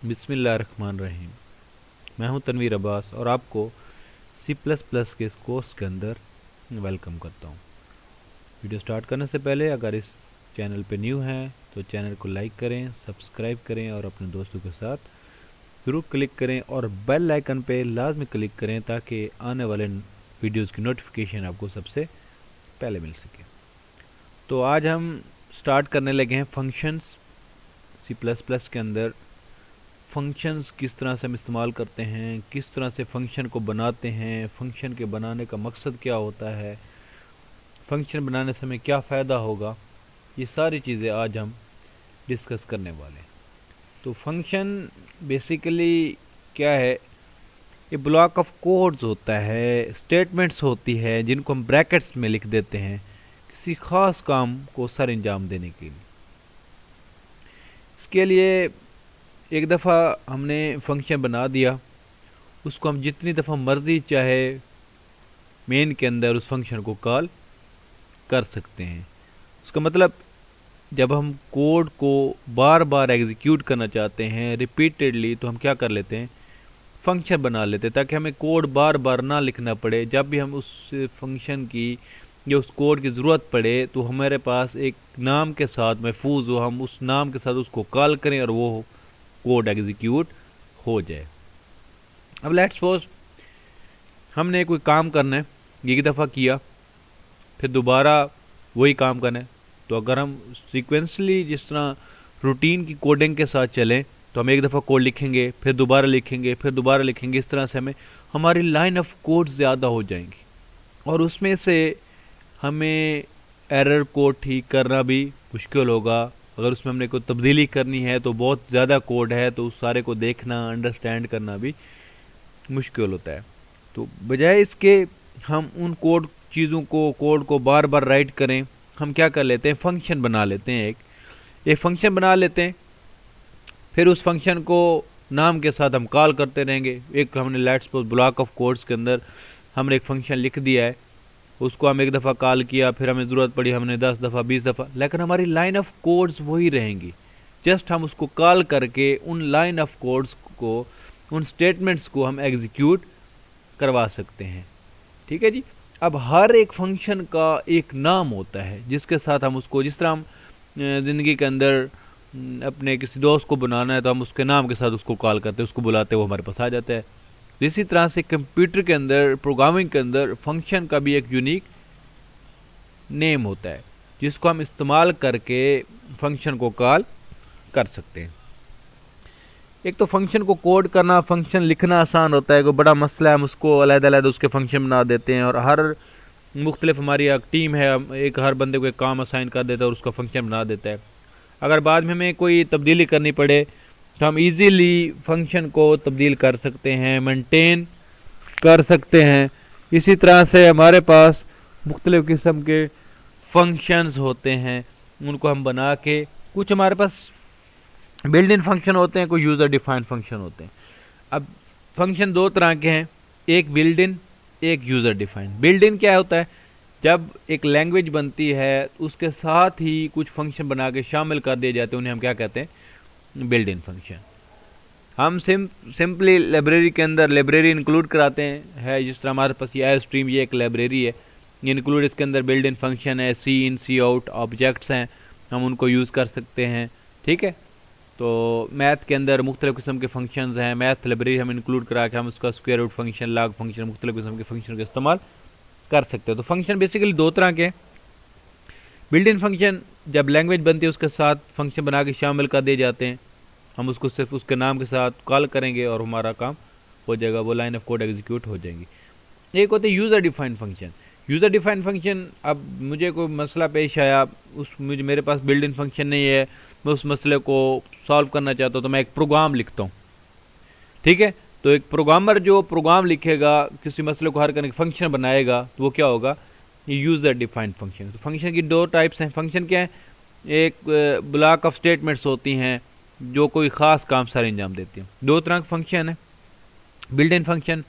बिस्मिल्लाहिर्रहमानिर्रहीम। मैं हूं तनवीर अब्बास और आपको सी प्लस प्लस के इस कोर्स के अंदर वेलकम करता हूं। वीडियो स्टार्ट करने से पहले अगर इस चैनल पे न्यू हैं तो चैनल को लाइक करें, सब्सक्राइब करें और अपने दोस्तों के साथ ज़रूर क्लिक करें और बेल आइकन पे लाजमी क्लिक करें ताकि आने वाले वीडियोस की नोटिफिकेशन आपको सबसे पहले मिल सके। तो आज हम स्टार्ट करने लगे हैं फंक्शंस। सी प्लस प्लस के अंदर फंक्शंस किस तरह से हम इस्तेमाल करते हैं, किस तरह से फंक्शन को बनाते हैं, फंक्शन के बनाने का मकसद क्या होता है, फंक्शन बनाने से हमें क्या फ़ायदा होगा, ये सारी चीज़ें आज हम डिस्कस करने वाले हैं। तो फंक्शन बेसिकली क्या है? ये ब्लॉक ऑफ कोड्स होता है, स्टेटमेंट्स होती है जिनको हम ब्रैकेट्स में लिख देते हैं किसी ख़ास काम को सर अंजाम देने के लिए। इसके लिए एक दफ़ा हमने फंक्शन बना दिया, उसको हम जितनी दफ़ा मर्ज़ी चाहे मेन के अंदर उस फंक्शन को कॉल कर सकते हैं। उसका मतलब जब हम कोड को बार बार एग्जीक्यूट करना चाहते हैं रिपीटेडली, तो हम क्या कर लेते हैं, फंक्शन बना लेते हैं ताकि हमें कोड बार बार ना लिखना पड़े। जब भी हम उस फंक्शन की या उस कोड की ज़रूरत पड़े तो हमारे पास एक नाम के साथ महफूज हो, हम उस नाम के साथ उसको कॉल करें और वो कोड एग्जीक्यूट हो जाए। अब लेट्स सपोज हमने कोई काम करना है, एक दफ़ा किया फिर दोबारा वही काम करना है, तो अगर हम सीक्वेंसली जिस तरह रूटीन की कोडिंग के साथ चलें तो हम एक दफ़ा कोड लिखेंगे फिर दोबारा लिखेंगे फिर दोबारा लिखेंगे, इस तरह से हमारी लाइन ऑफ कोड ज़्यादा हो जाएंगी और उसमें से हमें एरर को ठीक करना भी मुश्किल होगा। अगर उसमें हमने कोई तब्दीली करनी है तो बहुत ज़्यादा कोड है, तो उस सारे को देखना अंडरस्टैंड करना भी मुश्किल होता है। तो बजाय इसके हम उन कोड को बार बार राइट करें, हम क्या कर लेते हैं, फंक्शन बना लेते हैं। एक फंक्शन बना लेते हैं, फिर उस फंक्शन को नाम के साथ हम कॉल करते रहेंगे। एक हमने let's suppose block of codes के अंदर हमने एक फंक्शन लिख दिया है, उसको हम एक दफ़ा कॉल किया, फिर हमें ज़रूरत पड़ी हमने 10 दफ़ा 20 दफ़ा, लेकिन हमारी लाइन ऑफ कोड्स वही रहेंगी। जस्ट हम उसको कॉल करके उन लाइन ऑफ कोड्स को, उन स्टेटमेंट्स को हम एग्जीक्यूट करवा सकते हैं। ठीक है जी। अब हर एक फंक्शन का एक नाम होता है जिसके साथ हम उसको, जिस तरह हम ज़िंदगी के अंदर अपने किसी दोस्त को बनाना है तो हम उसके नाम के साथ उसको कॉल करते हैं, उसको बुलाते हैं, वो हमारे पास आ जाता है। इसी तरह से कंप्यूटर के अंदर, प्रोग्रामिंग के अंदर फंक्शन का भी एक यूनिक नेम होता है जिसको हम इस्तेमाल करके फंक्शन को कॉल कर सकते हैं। एक तो फंक्शन को कोड करना, फंक्शन लिखना आसान होता है, कोई बड़ा मसला है हम उसको अलग-अलग उसके फंक्शन बना देते हैं और हर मुख्तलिफ हमारी एक टीम है, एक हर बंदे को एक काम असाइन कर देता है और उसका फंक्शन बना देता है। अगर बाद में हमें कोई तब्दीली करनी पड़े तो हम इजीली फंक्शन को तब्दील कर सकते हैं, मेंटेन कर सकते हैं। इसी तरह से हमारे पास मुख्तलिफ किस्म के फंक्शंस होते हैं, उनको हम बना के, कुछ हमारे पास बिल्ड इन फंक्शन होते हैं, कोई यूज़र डिफाइंड फंक्शन होते हैं। अब फंक्शन दो तरह के हैं, एक बिल्ड इन, एक यूज़र डिफाइंड। बिल्ड इन क्या होता है? जब एक लैंग्वेज बनती है उसके साथ ही कुछ फंक्शन बना के शामिल कर दिए जाते हैं, उन्हें हम क्या कहते हैं, बिल्ड इन फंक्शन। हम सिंपली लाइब्रेरी के अंदर लाइब्रेरी इंक्लूड कराते हैं, है जिस तरह हमारे पास ये स्ट्रीम, ये एक लाइब्रेरी है, ये इंक्लूड, इसके अंदर बिल्ड इन फंक्शन है, सी इन सी आउट ऑब्जेक्ट्स हैं, हम उनको यूज़ कर सकते हैं। ठीक है। तो मैथ के अंदर मुख्तलिफ़ किस्म के फंक्शंस हैं, मैथ लाइब्रेरी हम इंक्लूड करा के हम उसका square root function, log function, मुख्तलिफ़ किस्म के फंक्शन का इस्तेमाल कर सकते हो। तो फंक्शन बेसिकली दो तरह के, बिल्ड इन फंक्शन जब लैंग्वेज बनती है उसके साथ फंक्शन बना के शामिल कर दिए जाते हैं, हम उसको सिर्फ उसके नाम के साथ कॉल करेंगे और हमारा काम हो जाएगा, वो लाइन ऑफ कोड एग्जीक्यूट हो जाएगी। एक होते हैं user defined function. User defined function, अब मुझे कोई मसला पेश आया, मेरे पास बिल्ड इन फंक्शन नहीं है, मैं उस मसले को सॉल्व करना चाहता हूँ तो मैं एक प्रोग्राम लिखता हूँ। ठीक है। तो एक प्रोग्रामर जो प्रोग्राम लिखेगा, किसी मसले को हल करने का फंक्शन बनाएगा, तो वो क्या होगा, ये यूज़र डिफाइंड फंक्शन। तो फंक्शन की दो टाइप्स हैं। फंक्शन क्या है? एक ब्लॉक ऑफ स्टेटमेंट्स होती हैं जो कोई ख़ास काम सर अंजाम देती हैं। दो तरह के फंक्शन है। बिल्ड इन फंक्शन,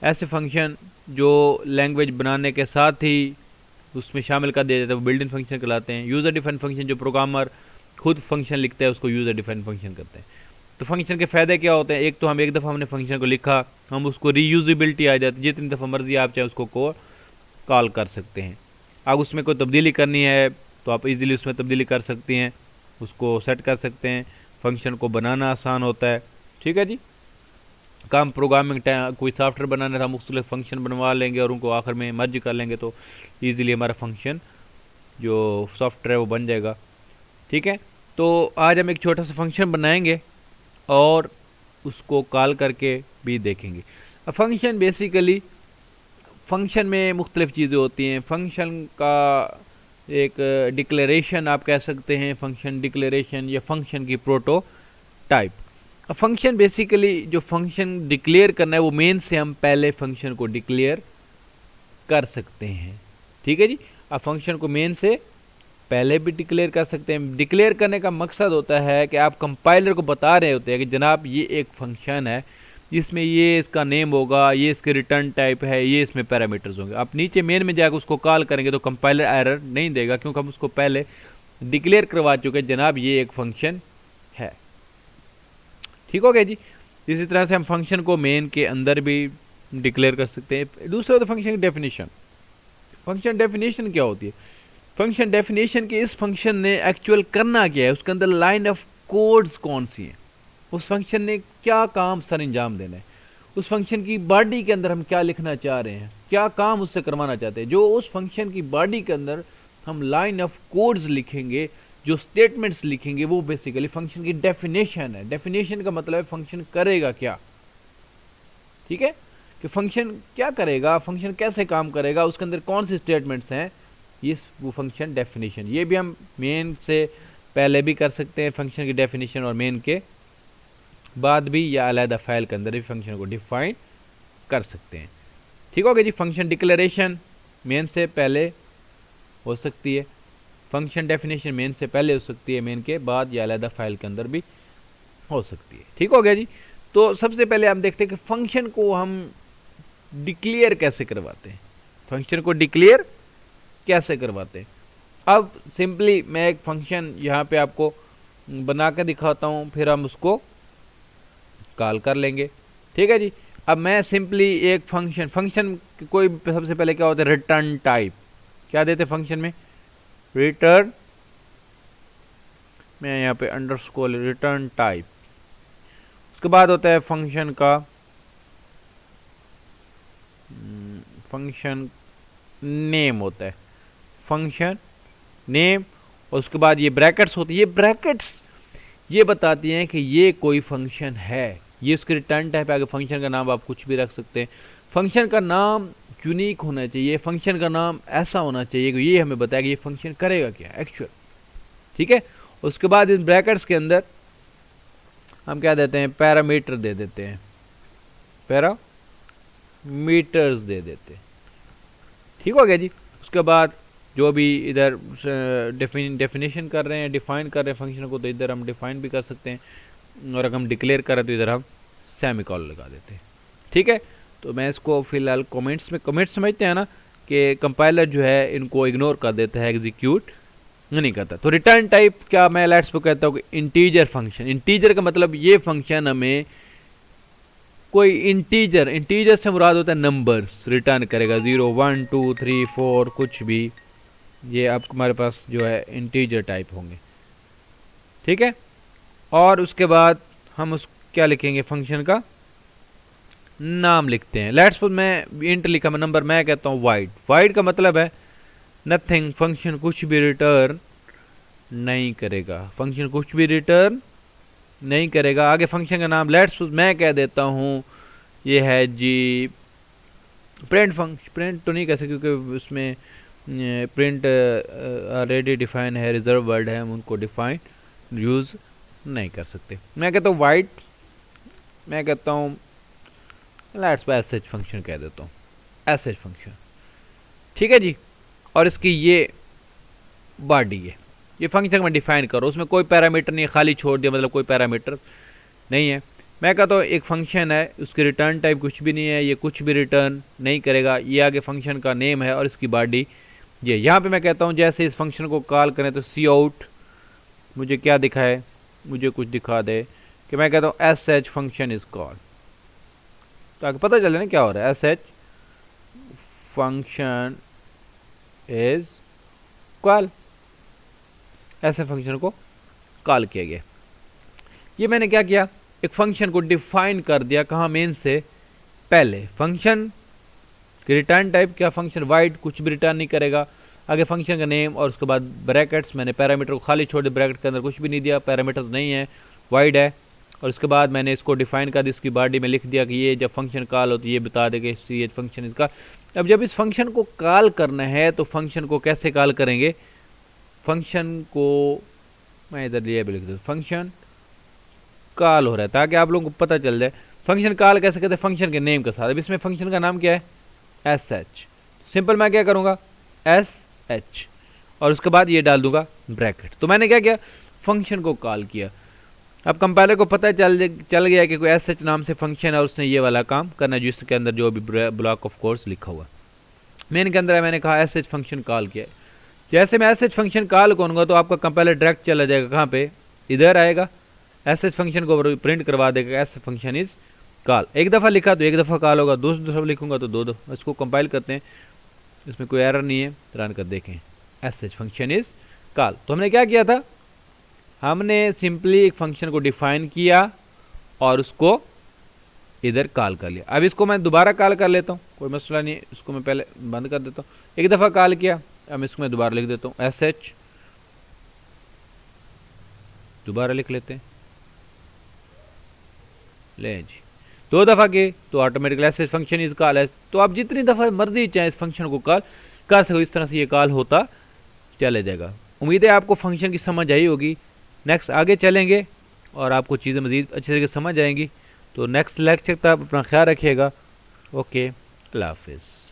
ऐसे फंक्शन जो लैंग्वेज बनाने के साथ ही उसमें शामिल कर दिया जाता है, वो बिल्ड इन फंक्शन कहलाते हैं। यूज़र डिफाइंड फंक्शन, जो प्रोग्रामर खुद फंक्शन लिखता है उसको यूज़र डिफाइंड फंक्शन करते हैं। तो फंक्शन के फ़ायदे क्या होते हैं? एक तो हम एक दफ़ा हमने फंक्शन को लिखा, हम उसको रीयूजेबिलिटी आ जाती है, जितनी दफ़ा मर्जी आप चाहे उसको कॉल कर सकते हैं। अब उसमें कोई तब्दीली करनी है तो आप इजीली उसमें तब्दीली कर सकती हैं, उसको सेट कर सकते हैं, फंक्शन को बनाना आसान होता है। ठीक है जी, काम प्रोग्रामिंग टाइम कोई सॉफ्टवेयर बनाना था, मुख्तलिफ फंक्शन बनवा लेंगे और उनको आखिर में मर्ज कर लेंगे तो ईज़िली हमारा फंक्शन जो सॉफ्टवेयर है वो बन जाएगा। ठीक है, तो आज हम एक छोटा सा फंक्शन बनाएंगे और उसको कॉल करके भी देखेंगे। अब फंक्शन बेसिकली, फंक्शन में मुख्तलिफ चीज़ें होती हैं। फंक्शन का एक डिक्लेरेशन आप कह सकते हैं, फंक्शन डिक्लेरेशन या फंक्शन की प्रोटोटाइप। अब फंक्शन बेसिकली जो फंक्शन डिक्लेयर करना है वो मेन से हम पहले फंक्शन को डिक्लेयर कर सकते हैं। ठीक है जी, अब फंक्शन को मेन से पहले भी डिक्लेयर कर सकते हैं। डिक्लेयर करने का मकसद होता है कि आप कंपाइलर को बता रहे होते हैं कि जनाब ये एक फंक्शन है जिसमें ये इसका नेम होगा, ये इसके रिटर्न टाइप है, ये इसमें पैरामीटर्स होंगे। आप नीचे मेन में जाकर उसको कॉल करेंगे तो कंपाइलर एरर नहीं देगा, क्योंकि हम उसको पहले डिक्लेयर करवा चुके हैं जनाब ये एक फंक्शन है। ठीक हो गया जी। इसी तरह से हम फंक्शन को मेन के अंदर भी डिक्लेयर कर सकते हैं। दूसरा तो फंक्शन की डेफिनेशन। फंक्शन डेफिनेशन क्या होती है? फंक्शन डेफिनेशन के इस फंक्शन ने एक्चुअल करना क्या है, उसके अंदर लाइन ऑफ कोड्स कौन सी हैं, उस फंक्शन ने क्या काम सर अंजाम देना है, उस फंक्शन की बॉडी के अंदर हम क्या लिखना चाह रहे हैं, क्या काम उससे करवाना चाहते हैं। जो उस फंक्शन की बॉडी के अंदर हम लाइन ऑफ कोड्स लिखेंगे, जो स्टेटमेंट्स लिखेंगे, वो बेसिकली फंक्शन की डेफिनेशन है। डेफिनेशन का मतलब है फंक्शन करेगा क्या। ठीक है, कि फंक्शन क्या करेगा, फंक्शन कैसे काम करेगा, उसके अंदर कौन सी स्टेटमेंट्स हैं, ये वो फंक्शन डेफिनेशन। ये भी हम मेन से पहले भी कर सकते हैं फंक्शन की डेफिनेशन, और मेन के बाद भी, या अलहदा फाइल के अंदर भी फंक्शन को डिफाइन कर सकते हैं। ठीक हो गया जी। फंक्शन डिक्लेरेशन मेन से पहले हो सकती है, फंक्शन डेफिनेशन मेन से पहले हो सकती है, मेन के बाद या अलहदा फाइल के अंदर भी हो सकती है। ठीक हो गया जी। तो सबसे पहले हम देखते हैं कि फंक्शन को हम डिक्लेयर कैसे करवाते हैं, फंक्शन को डिक्लेयर कैसे करवाते हैं। अब सिंपली मैं एक फंक्शन यहाँ पे आपको बना के दिखाता हूँ, फिर हम उसको कॉल कर लेंगे। ठीक है जी। अब मैं सिंपली एक फंक्शन कोई सबसे पहले क्या होता है, रिटर्न टाइप। क्या देते फंक्शन में? रिटर्न, मैं यहाँ पे अंडरस्कोर रिटर्न टाइप। उसके बाद होता है फंक्शन का फंक्शन नेम होता है, फंक्शन नेम। और उसके बाद ये ब्रैकेट्स होती है। ये ब्रैकेट्स ये बताती हैं कि ये कोई फंक्शन है, ये उसकी रिटर्न टाइप है। आगे फंक्शन का नाम आप कुछ भी रख सकते हैं। फंक्शन का नाम यूनिक होना चाहिए, फंक्शन का नाम ऐसा होना चाहिए कि ये हमें बताएगा ये फंक्शन करेगा क्या एक्चुअल। ठीक है। उसके बाद इन ब्रैकेट्स के अंदर हम क्या देते हैं, पैरामीटर दे देते हैं, पैरामीटर्स दे देते हैं। ठीक हो गया जी। उसके बाद जो भी इधर डेफिनेशन कर रहे हैं, डिफाइन कर रहे हैं फंक्शन को, तो इधर हम डिफाइन भी कर सकते हैं, और अगर हम डिक्लेयर करें तो इधर हम सेमीकोलन लगा देते हैं। ठीक है। तो मैं इसको फिलहाल कमेंट्स समझते हैं ना, कि कंपाइलर जो है इनको इग्नोर कर देता है, एग्जीक्यूट नहीं करता। तो रिटर्न टाइप क्या मैं लेट्स को कहता हूँ कि इंटीजर फंक्शन। इंटीजर का मतलब ये फंक्शन हमें कोई इंटीजर से मुराद होता है नंबर्स रिटर्न करेगा, 0 1 2 3 4 कुछ भी, ये आपको हमारे पास जो है इंटीजर टाइप होंगे। ठीक है। और उसके बाद हम उस क्या लिखेंगे, फंक्शन का नाम लिखते हैं। लेट्स सपोज मैं इंट लिखा, मैं नंबर, मैं कहता हूँ वाइड का मतलब है नथिंग, फंक्शन कुछ भी रिटर्न नहीं करेगा, फंक्शन कुछ भी रिटर्न नहीं करेगा। आगे फंक्शन का नाम लेट्स सपोज मैं कह देता हूँ ये है जी प्रिंट तो नहीं कह सकते क्योंकि उसमें प्रिंट ऑलरेडी डिफाइन है, रिजर्व वर्ड है, हम उनको डिफाइन यूज़ नहीं कर सकते। मैं कहता हूँ वाइड, मैं कहता हूँ लेट्स एसएच फंक्शन कह देता हूँ, एसएच फंक्शन। ठीक है जी। और इसकी ये बॉडी है, ये फंक्शन में डिफाइन करो, उसमें कोई पैरामीटर नहीं है, खाली छोड़ दिया, मतलब कोई पैरामीटर नहीं है। मैं कहता हूँ एक फंक्शन है, उसकी रिटर्न टाइप कुछ भी नहीं है, ये कुछ भी रिटर्न नहीं करेगा। ये आगे फंक्शन का नेम है और इसकी बॉडी ये। यहाँ पे मैं कहता हूँ जैसे इस फंक्शन को कॉल करें तो सी आउट मुझे क्या दिखाए, मुझे कुछ दिखा दे, कि मैं कहता हूँ S H function is call, तो आगे पता चले ना क्या हो रहा है। S H function is call, ऐसे फंक्शन को कॉल किया गया। ये मैंने क्या किया, एक फंक्शन को डिफाइन कर दिया, कहाँ, मेन से पहले। फंक्शन की रिटर्न टाइप क्या, फंक्शन वाइड, कुछ भी रिटर्न नहीं करेगा। आगे फंक्शन का नेम और उसके बाद ब्रैकेट्स, मैंने पैरामीटर को खाली छोड़ दिया, ब्रैकेट के अंदर कुछ भी नहीं दिया, पैरामीटर्स नहीं है, वाइड है। और उसके बाद मैंने इसको डिफाइन कर दिया, इसकी बॉडी में लिख दिया कि ये जब फंक्शन कॉल हो तो ये बता देगा ये फंक्शन इसका। अब जब इस फंक्शन को कॉल करना है तो फंक्शन को कैसे कॉल करेंगे, फंक्शन को मैं इधर लिया लिख दूँ, फंक्शन कॉल हो रहा है ताकि आप लोगों को पता चल जाए फंक्शन कॉल कैसे कहते हैं, फंक्शन के नेम के साथ। अब इसमें फंक्शन का नाम क्या है, एस एच। सिंपल मैं क्या करूँगा, एस एच, और उसके बाद ये डाल दूंगा ब्रैकेट। तो मैंने क्या किया, फंक्शन को कॉल किया। अब कंपाइलर को पता चल गया कि कोई एस एच नाम से फंक्शन है और उसने ये वाला काम करना है, जिसके अंदर जो भी ब्लॉक ऑफ कोर्स लिखा हुआ मेन के अंदर है। मैंने कहा एस एच फंक्शन कॉल किया। जैसे मैं एस एच फंक्शन कॉल करूँगा तो आपका कंपाइलर डायरेक्ट चला जाएगा कहाँ पे, इधर आएगा, एस एच फंक्शन को प्रिंट करवा देगा, एस फंक्शन इज कॉल। एक दफ़ा लिखा तो एक दफ़ा कॉल होगा, दूसरी दफ़ा लिखूंगा तो दो। इसको कंपाइल करते हैं, इसमें कोई एरर नहीं है, रन कर देखें, S H function is call. तो हमने क्या किया था, हमने सिंपली एक फंक्शन को डिफाइन किया और उसको इधर कॉल कर लिया। अब इसको मैं दोबारा कॉल कर लेता हूँ, कोई मसला नहीं है, इसको मैं पहले बंद कर देता हूँ। एक दफ़ा कॉल किया, अब इसको मैं दोबारा लिख देता हूँ, एस एच, दोबारा लिख लेते हैं, ले जी, दो दफ़ा के तो automatically S H function is call है। तो आप जितनी दफ़ा मर्जी चाहे इस फंक्शन को कॉल कर सको, इस तरह से ये कॉल होता चले जाएगा। उम्मीद है आपको फंक्शन की समझ आई होगी। नेक्स्ट आगे चलेंगे और आपको चीज़ें मज़ीद अच्छे तरीके से समझ आएंगी। तो नेक्स्ट लेक्चर तक अपना ख्याल रखिएगा। ओके, अल्लाह हाफिज़।